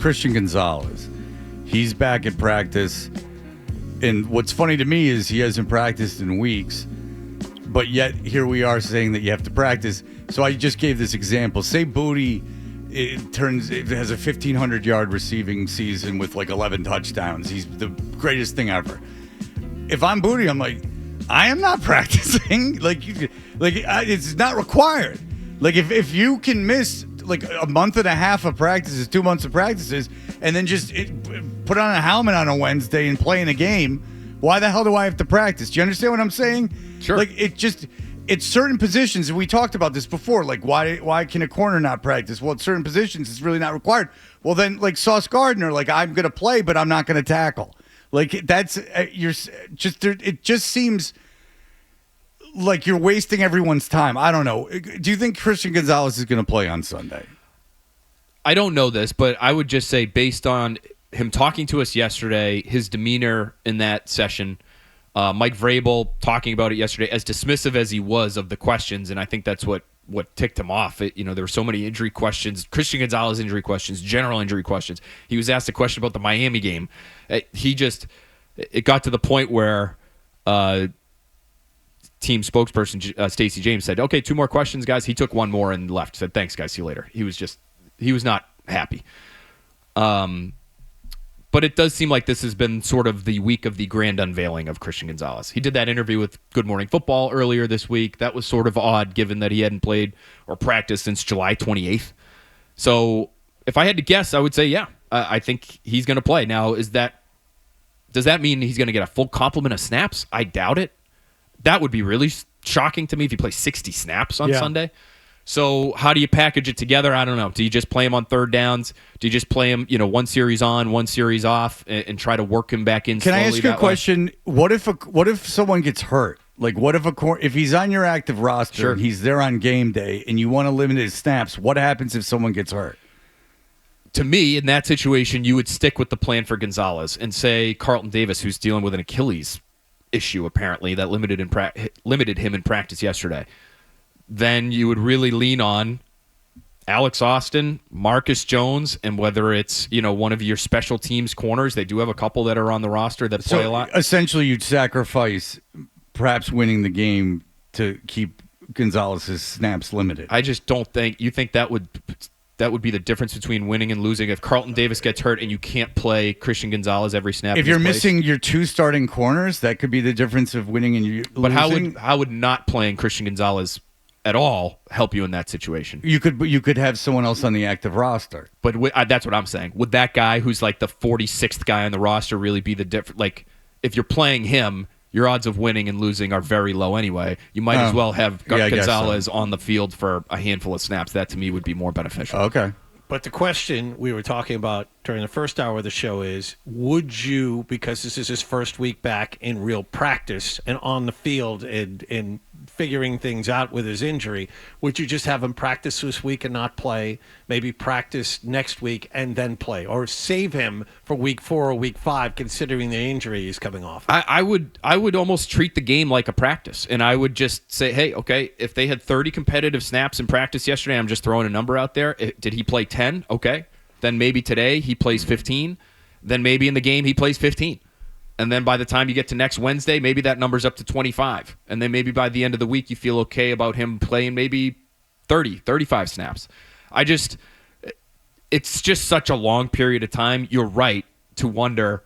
Christian Gonzalez. He's back at practice. And what's funny to me is he hasn't practiced in weeks. But yet, here we are saying that you have to practice. So I just gave this example. Say Booty it has a 1,500-yard receiving season with like 11 touchdowns. He's the greatest thing ever. If I'm Booty, I'm like, I am not practicing. It's not required. Like, if you can miss like a month and a half of practices, 2 months of practices, and then just put on a helmet on a Wednesday and play in a game, why the hell do I have to practice? Do you understand what I'm saying? Sure. Like, it's certain positions, and we talked about this before. Like, why can a corner not practice? Well, at certain positions, it's really not required. Well, then, like Sauce Gardner, like, I'm going to play, but I'm not going to tackle. Like, that's it just seems like you're wasting everyone's time. I don't know. Do you think Christian Gonzalez is going to play on Sunday? I don't know this, but I would just say based on him talking to us yesterday, his demeanor in that session, Mike Vrabel talking about it yesterday, as dismissive as he was of the questions, and I think that's what ticked him off. There were so many injury questions, Christian Gonzalez injury questions, general injury questions. He was asked a question about the Miami game. It got to the point where team spokesperson Stacey James said, "Okay, 2 more questions, guys." He took one more and left. Said, "Thanks, guys. See you later." He was not happy. But it does seem like this has been sort of the week of the grand unveiling of Christian Gonzalez. He did that interview with Good Morning Football earlier this week. That was sort of odd given that he hadn't played or practiced since July 28th. So if I had to guess, I would say, yeah, I think he's going to play. Now, does that mean he's going to get a full complement of snaps? I doubt it. That would be really shocking to me if he plays 60 snaps on Sunday. So how do you package it together? I don't know. Do you just play him on third downs? Do you just play him, one series on, one series off, and try to work him back in? Can I ask you a question? What if someone gets hurt? Like, what if he's on your active roster and he's there on game day, and you want to limit his snaps? What happens if someone gets hurt? To me, in that situation, you would stick with the plan for Gonzalez and say Carlton Davis, who's dealing with an Achilles issue apparently that limited him in practice yesterday. Then you would really lean on Alex Austin, Marcus Jones, and whether it's one of your special teams corners. They do have a couple that are on the roster that play a lot. Essentially, you'd sacrifice perhaps winning the game to keep Gonzalez's snaps limited. I just don't think you think that would be the difference between winning and losing. If Carlton Davis gets hurt and you can't play Christian Gonzalez every snap. If you're missing your 2 starting corners, that could be the difference of winning and losing. But how would not playing Christian Gonzalez at all help you in that situation? You could have someone else on the active roster. But that's what I'm saying. Would that guy who's like the 46th guy on the roster really be the difference? Like, if you're playing him, your odds of winning and losing are very low anyway. You might as well have Gonzalez on the field for a handful of snaps. That, to me, would be more beneficial. Okay. But the question we were talking about during the first hour of the show is, would you, because this is his first week back in real practice and on the field and figuring things out with his injury, would you just have him practice this week and not play, maybe practice next week and then play, or save him for week 4 or week 5 considering the injury he's coming off? I would almost treat the game like a practice, and I would just say, hey, okay, if they had 30 competitive snaps in practice yesterday, I'm just throwing a number out there. Did he play 10? Okay. Then maybe today he plays 15. Then maybe in the game he plays 15. And then by the time you get to next Wednesday, maybe that number's up to 25. And then maybe by the end of the week, you feel okay about him playing maybe 30, 35 snaps. It's just such a long period of time. You're right to wonder,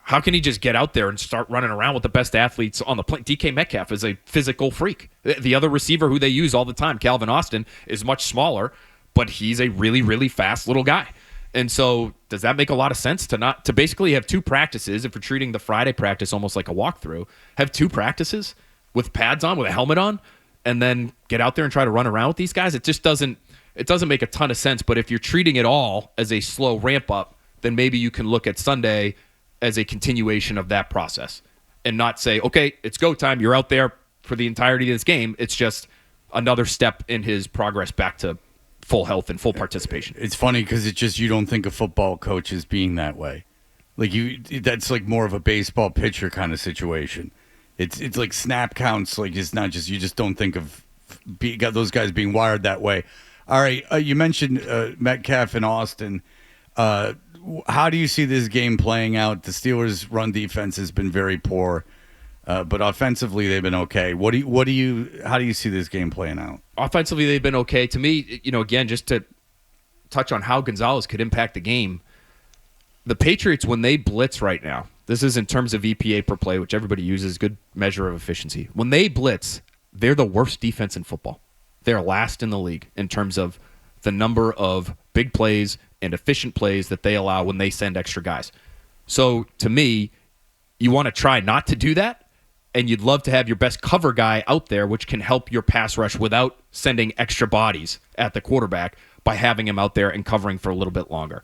how can he just get out there and start running around with the best athletes on the plane? DK Metcalf is a physical freak. The other receiver who they use all the time, Calvin Austin, is much smaller, but he's a really, really fast little guy. And so does that make a lot of sense to basically have 2 practices, if we're treating the Friday practice almost like a walkthrough, have 2 practices with pads on, with a helmet on, and then get out there and try to run around with these guys? It just doesn't make a ton of sense. But if you're treating it all as a slow ramp up, then maybe you can look at Sunday as a continuation of that process and not say, okay, it's go time, you're out there for the entirety of this game. It's just another step in his progress back to full health and full participation. It's funny because it's just, you don't think of football coaches being that way. Like, that's like more of a baseball pitcher kind of situation. It's like snap counts. Like, it's not just, you just don't think of those guys being wired that way. All right, you mentioned Metcalf and Austin. How do you see this game playing out? The Steelers' run defense has been very poor, but offensively they've been okay. How do you see this game playing out? Offensively, they've been okay. To me, again, just to touch on how Gonzalez could impact the game, the Patriots, when they blitz right now, this is in terms of EPA per play, which everybody uses, good measure of efficiency. When they blitz, they're the worst defense in football. They're last in the league in terms of the number of big plays and efficient plays that they allow when they send extra guys. So, to me, you want to try not to do that, and you'd love to have your best cover guy out there, which can help your pass rush without sending extra bodies at the quarterback by having him out there and covering for a little bit longer.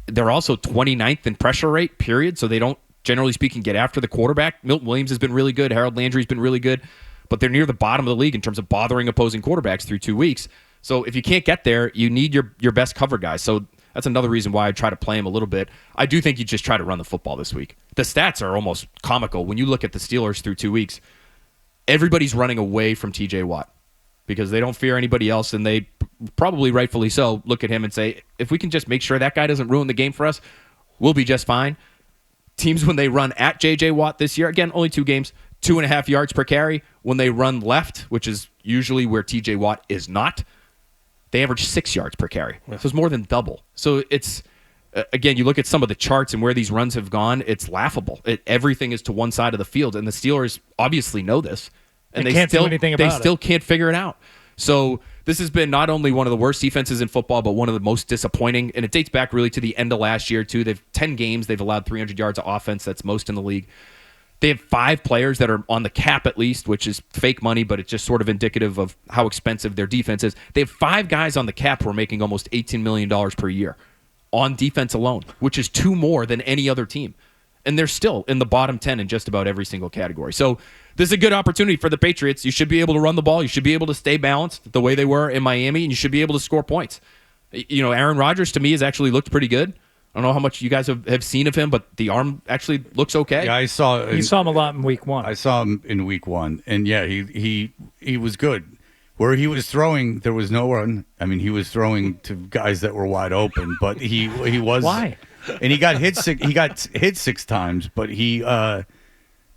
They're also 29th in pressure rate, period, so they don't, generally speaking, get after the quarterback. Milton Williams has been really good. Harold Landry's been really good, but they're near the bottom of the league in terms of bothering opposing quarterbacks through 2 weeks. So if you can't get there, you need your best cover guys. So that's another reason why I try to play him a little bit. I do think you just try to run the football this week. The stats are almost comical. When you look at the Steelers through 2 weeks, everybody's running away from TJ Watt because they don't fear anybody else, and they probably rightfully so look at him and say, if we can just make sure that guy doesn't ruin the game for us, we'll be just fine. Teams, when they run at J.J. Watt this year, again, only 2 games, 2.5 yards per carry. When they run left, which is usually where T.J. Watt is not, they average 6 yards per carry. So it's more than double. So it's, again, you look at some of the charts and where these runs have gone, it's laughable. Everything is to one side of the field, and the Steelers obviously know this. And they can't do anything about it. They still can't figure it out. So this has been not only one of the worst defenses in football, but one of the most disappointing. And it dates back really to the end of last year, too. They've 10 games. They've allowed 300 yards of offense. That's most in the league. They have 5 players that are on the cap at least, which is fake money, but it's just sort of indicative of how expensive their defense is. They have 5 guys on the cap who are making almost $18 million per year on defense alone, which is 2 more than any other team. And they're still in the bottom 10 in just about every single category. So this is a good opportunity for the Patriots. You should be able to run the ball. You should be able to stay balanced the way they were in Miami, and you should be able to score points. Aaron Rodgers, to me, has actually looked pretty good. I don't know how much you guys have seen of him, but the arm actually looks okay. Yeah, You saw him a lot in week 1. I saw him in week 1, and yeah, he was good. Where he was throwing, there was no one. I mean, he was throwing to guys that were wide open, but he was. Why? And he got hit 6 times, but the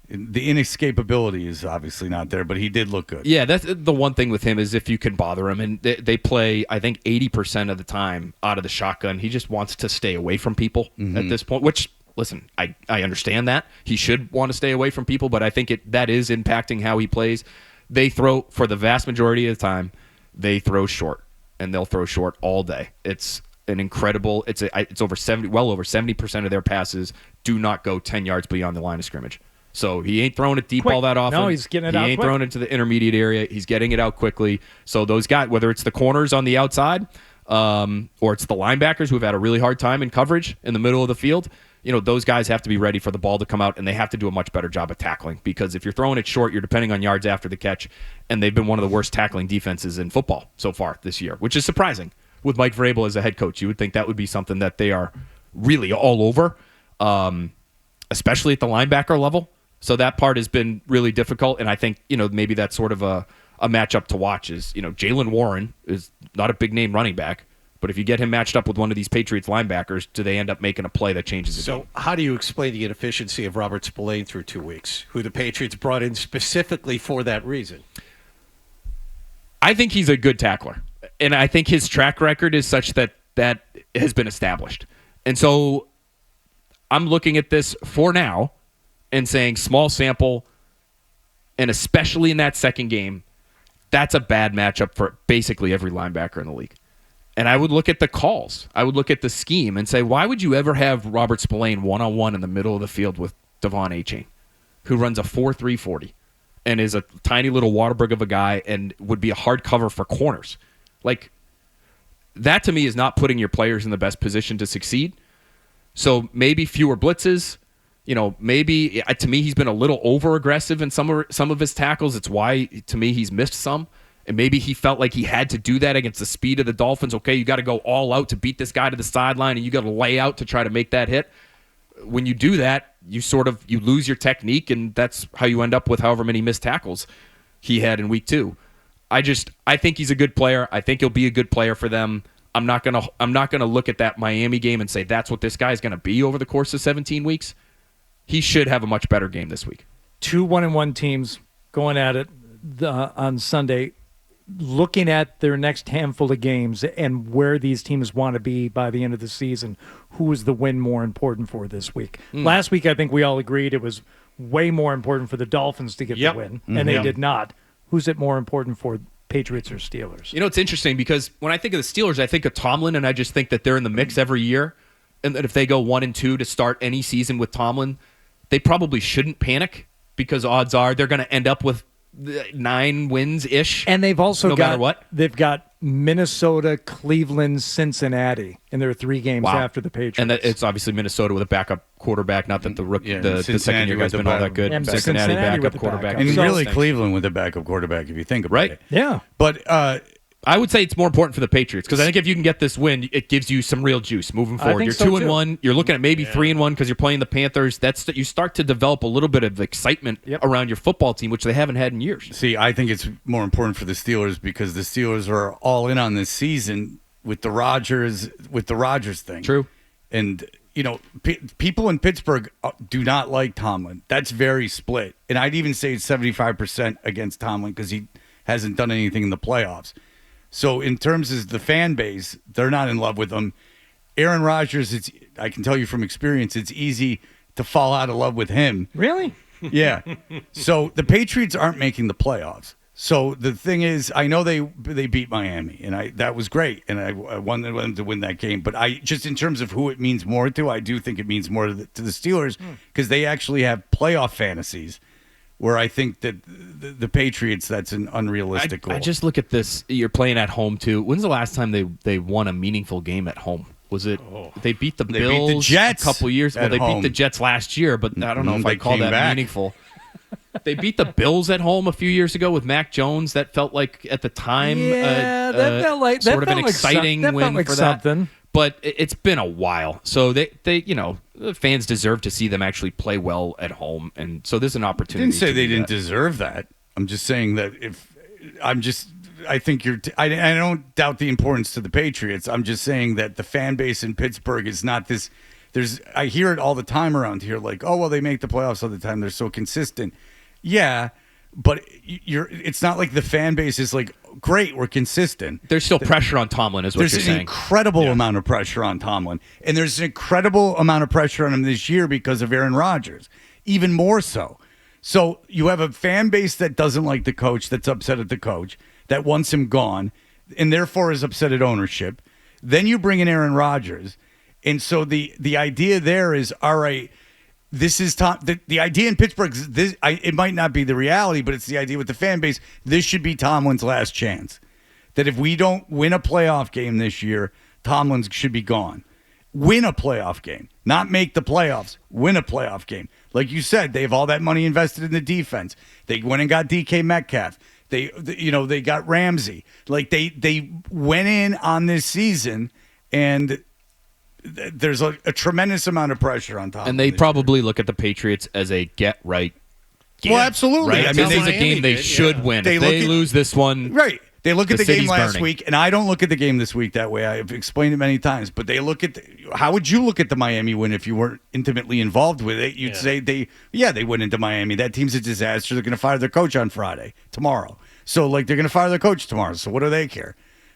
inescapability is obviously not there, but he did look good. Yeah, that's the one thing with him is if you can bother him, and they play, I think, 80% of the time out of the shotgun. He just wants to stay away from people at this point, which, listen, I understand that. He should want to stay away from people, but I think that is impacting how he plays. They throw, for the vast majority of the time, they throw short, and they'll throw short all day. It's an incredible, it's over 70% of their passes do not go 10 yards beyond the line of scrimmage. So he ain't throwing it deep Quick. all that often. No, he's getting it out He ain't quick. throwing it to the intermediate area. He's getting it out quickly. So those guys, whether it's the corners on the outside or it's the linebackers who have had a really hard time in coverage in the middle of the field, those guys have to be ready for the ball to come out, and they have to do a much better job of tackling because if you're throwing it short, you're depending on yards after the catch, and they've been one of the worst tackling defenses in football so far this year, which is surprising. With Mike Vrabel as a head coach, you would think that would be something that they are really all over, especially at the linebacker level. So that part has been really difficult, and I think maybe that's sort of a matchup to watch. Is Jaylen Warren is not a big name running back, but if you get him matched up with one of these Patriots linebackers, do they end up making a play that changes the game? So how do you explain the inefficiency of Robert Spillane through 2 weeks, who the Patriots brought in specifically for that reason? I think he's a good tackler, and I think his track record is such that has been established. And so I'm looking at this for now and saying small sample, and especially in that second game, that's a bad matchup for basically every linebacker in the league. And I would look at the calls. I would look at the scheme and say, why would you ever have Robert Spillane one-on-one in the middle of the field with Devon Achane, who runs a 4.3 40 and is a tiny little Waterberg of a guy and would be a hard cover for corners? Like, that to me is not putting your players in the best position to succeed. So maybe fewer blitzes. Maybe to me he's been a little over-aggressive in some of his tackles. It's why, to me, he's missed some. And maybe he felt like he had to do that against the speed of the Dolphins. Okay, you got to go all out to beat this guy to the sideline, and you got to lay out to try to make that hit. When you do that, you lose your technique, and that's how you end up with however many missed tackles he had in week 2. I think he's a good player. I think he'll be a good player for them. I'm not gonna look at that Miami game and say that's what this guy is gonna be over the course of 17 weeks. He should have a much better game this week. 2 1-1 teams going at it on Sunday, looking at their next handful of games and where these teams want to be by the end of the season. Who is the win more important for this week? Last week, I think we all agreed it was way more important for the Dolphins to get the win, and they did not. Who's it more important for, Patriots or Steelers? You know, it's interesting because when I think of the Steelers, I think of Tomlin, and I just think that they're in the mix every year, and that if they go 1-2 to start any season with Tomlin, they probably shouldn't panic because odds are they're going to end up with 9 wins-ish. And they've also no got matter what. They've got Minnesota, Cleveland, Cincinnati in their 3 games after the Patriots. And it's obviously Minnesota with a backup quarterback. Not that the rookie, the second year guy's been all that good. And Cincinnati backup quarterback. And So- really Cleveland with a backup quarterback, if you think about it. Yeah. But I would say it's more important for the Patriots because I think if you can get this win, it gives you some real juice moving forward. think You're so, 2-1. You're looking at maybe 3-1 because you're playing the Panthers. You start to develop a little bit of excitement around your football team, which they haven't had in years. see, I think it's more important for the Steelers because the Steelers are all in on this season with the Rodgers thing. True. And people in Pittsburgh do not like Tomlin. That's very split. And I'd even say it's 75% against Tomlin because he hasn't done anything in the playoffs. So in terms of the fan base, they're not in love with him. Aaron Rodgers, I can tell you from experience, it's easy to fall out of love with him. Really? Yeah. So the Patriots aren't making the playoffs. So the thing is, I know they beat Miami, and that was great, and I wanted them to win that game. But just in terms of who it means more to, I do think it means more to the Steelers because they actually have playoff fantasies. Where I think that the Patriots, that's an unrealistic goal. I just look at this. You're playing at home too. When's the last time they won a meaningful game at home? Was it they beat the Bills beat the Jets a couple years? Well, they home. beat the Jets last year, but I don't know if They I call came that back. meaningful. They beat the Bills at home a few years ago with Mac Jones. That felt like at the time, that felt like sort of an exciting win for something. that. But it's been a while, so they the fans deserve to see them actually play well at home, and so there's an I opportunity. didn't say to they do didn't that. deserve that. I'm just saying that I think I don't doubt the importance to the Patriots. I'm just saying that the fan base in Pittsburgh is not this. I hear it all the time around here, like, oh well, they make the playoffs all the time. They're so consistent. Yeah, but it's not like the fan base is like, great, we're consistent. There's still pressure on Tomlin, is what There's you're an saying. incredible amount of pressure on Tomlin, and there's an incredible amount of pressure on him this year because of Aaron Rodgers, even more so. So you have a fan base that doesn't like the coach, that's upset at the coach, that wants him gone, and therefore is upset at ownership. Then you bring in Aaron Rodgers, and so the idea there is, all right, this is the idea in Pittsburgh. It might not be the reality, but it's the idea with the fan base. This should be Tomlin's last chance. That if we don't win a playoff game this year, Tomlin should be gone. Win a playoff game, not make the playoffs. Win a playoff game. Like you said, they have all that money invested in the defense. They went and got DK Metcalf. They got Ramsey. Like they went in on this season and. There's a tremendous amount of pressure on top. And they probably look at the Patriots as a get-right game. Well, absolutely. Right? I This mean, is a game they should win. They If they look at- lose this one, right. They look at the game city's last burning. week, and I don't look at the game this week that way. I've explained it many times, but they look at how would you look at the Miami win if you weren't intimately involved with it? You'd say they went into Miami. That team's a disaster. They're going to fire their coach on tomorrow. So like they're going to fire their coach tomorrow. So what do they care?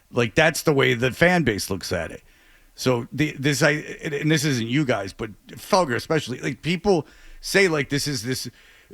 Like that's the way the fan base looks at it. So and this isn't you guys, but Felger especially. Like people say, like this is this,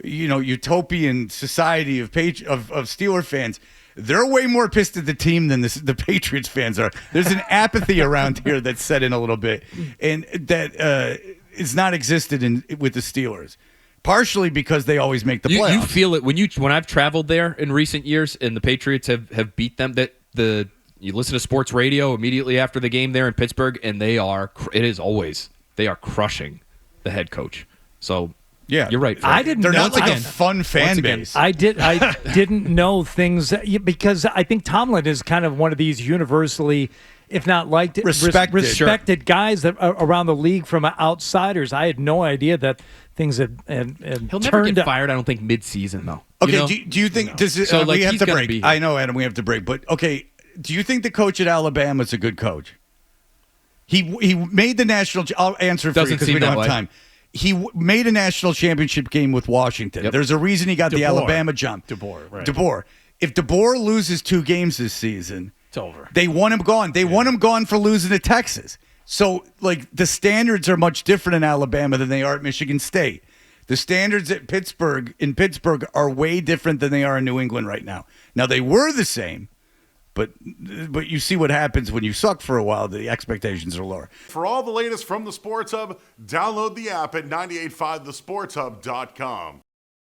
utopian society of Steeler fans. They're way more pissed at the team than the Patriots fans are. There's an apathy around here that's set in a little bit, and that is not existed with the Steelers. Partially because they always make the playoffs. You feel it when I've traveled there in recent years, and the Patriots have beat them. You listen to sports radio immediately after the game there in Pittsburgh, and they are crushing the head coach. So yeah, you're right. I didn't. They're know, not like I- a fun fan base. I didn't know things because I think Tomlin is kind of one of these universally, if not liked, respected guys that are around the league from outsiders. I had no idea that things had He'll never get fired. I don't think mid-season though. Okay, do you think So, we have he's to gonna break? be here. I know, Adam, we have to break. But okay, do you think the coach at Alabama is a good coach? He made the national. I'll answer for you Doesn't because seem we don't that have way. time. He made a national championship game with Washington. Yep. There's a reason he got the DeBoer. Alabama jump. DeBoer, right. DeBoer. If DeBoer loses 2 games this season, It's over. they want him gone. They want him gone for losing to Texas. So, like, the standards are much different in Alabama than they are at Michigan State. The standards in Pittsburgh are way different than they are in New England right now. Now, they were the same, but you see what happens when you suck for a while. The expectations are lower. For all the latest from the Sports Hub, download the app at 985thesportshub.com.